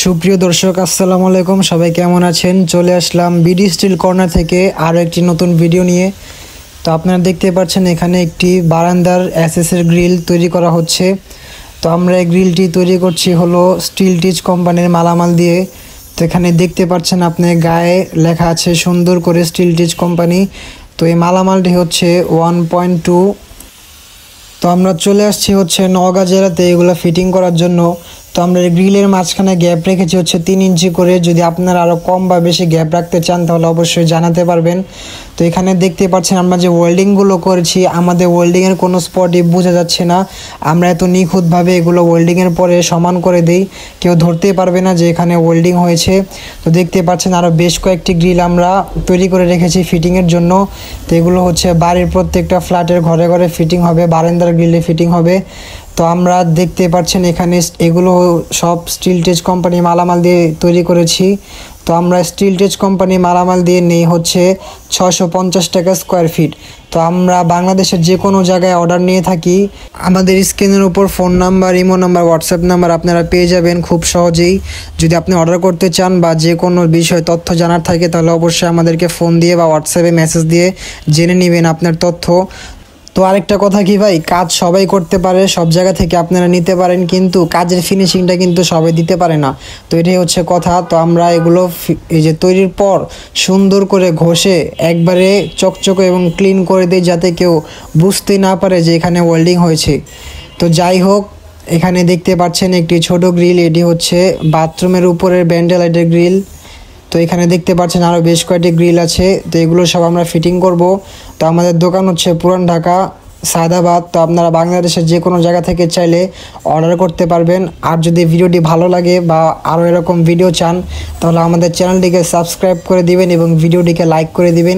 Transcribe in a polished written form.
সুপ্রিয় দর্শক আসসালামু আলাইকুম, সবাই কেমন আছেন? চলে আসলাম বিডি স্টিল কর্নার থেকে আরও একটি নতুন ভিডিও নিয়ে। তো আপনারা দেখতে পাচ্ছেন এখানে একটি বারান্দার এসএসের গ্রিল তৈরি করা হচ্ছে। তো আমরা এই গ্রিলটি তৈরি করছি হলো স্টিল টিচ কোম্পানির মালামাল দিয়ে। তো এখানে দেখতে পাচ্ছেন আপনি গায়ে লেখা আছে সুন্দর করে স্টিল টিচ কোম্পানি। তো এই মালামালটি হচ্ছে 1.2। তো আমরা চলে আসছি হচ্ছে নওগাঁ জেলাতে এগুলো ফিটিং করার জন্য। তো আমরা গ্রিলের মাঝখানে গ্যাপ রেখেছি হচ্ছে 3 ইঞ্চি করে। যদি আপনারা আরও কম বা বেশি গ্যাপ রাখতে চান তাহলে অবশ্যই জানাতে পারবেন। তো এখানে দেখতে পাচ্ছেন আমরা যে ওয়েল্ডিংগুলো করেছি, আমাদের ওয়েল্ডিংয়ের কোনো স্পটই বোঝা যাচ্ছে না। আমরা এত নিখুঁতভাবে এগুলো ওয়েল্ডিংয়ের পরে সমান করে দিই, কেউ ধরতেই পারবে না যে এখানে ওয়েল্ডিং হয়েছে। তো দেখতে পাচ্ছেন আরও বেশ কয়েকটি গ্রিল আমরা তৈরি করে রেখেছি ফিটিংয়ের জন্য। তো এগুলো হচ্ছে বাড়ির প্রত্যেকটা ফ্ল্যাটের ঘরে ঘরে ফিটিং হবে, বারান্দার গ্রিলে ফিটিং হবে। তো আমরা দেখতে পাচ্ছেন এখানে এগুলো সব স্টিল টেচ কোম্পানি মালামাল দিয়ে তৈরি করেছি। তো আমরা স্টিল টেচ কোম্পানি মালামাল দিয়ে নেই হচ্ছে 650 টাকা স্কোয়ার ফিট। তো আমরা বাংলাদেশের যে কোনো জায়গায় অর্ডার নিয়ে থাকি। আমাদের স্ক্রিনের উপর phone number, imo number, WhatsApp number আপনারা পেয়ে যাবেন খুব সহজেই। যদি আপনি অর্ডার করতে চান বা যে কোনো বিষয় তথ্য জানার থাকে তাহলে অবশ্যই আমাদেরকে ফোন দিয়ে বা হোয়াটসঅ্যাপে মেসেজ দিয়ে জেনে নেবেন আপনার তথ্য। তো আরেকটা কথা কি ভাই, কাজ সবাই করতে পারে, সব জায়গা থেকে আপনারা নিতে পারেন, কিন্তু কাজের ফিনিশিংটা কিন্তু সবাই দিতে পারে না। তো এটাই হচ্ছে কথা। তো আমরা এগুলো এই যে তৈরির পর সুন্দর করে ঘষে একবারে চকচকে এবং ক্লিন করে দিই, যাতে কেউ বুঝতে না পারে যে এখানে ওয়েল্ডিং হয়েছে। তো যাই হোক, এখানে দেখতে পাচ্ছেন একটি ছোট গ্রিল, এটি হচ্ছে বাথরুমের উপরের ব্যান্ডেলাইটের গ্রিল। তো এখানে দেখতে পাচ্ছেন আরও বেশ কয়েকটি গ্রিল আছে। তো এগুলো সব আমরা ফিটিং করব। তো আমাদের দোকান হচ্ছে পুরান ঢাকা, সায়দাবাদ। তো আপনারা বাংলাদেশের যে কোনো জায়গা থেকে চাইলে অর্ডার করতে পারবেন। আর যদি ভিডিওটি ভালো লাগে বা আরও এরকম ভিডিও চান তাহলে আমাদের চ্যানেলটিকে সাবস্ক্রাইব করে দিবেন এবং ভিডিওটিকে লাইক করে দিবেন।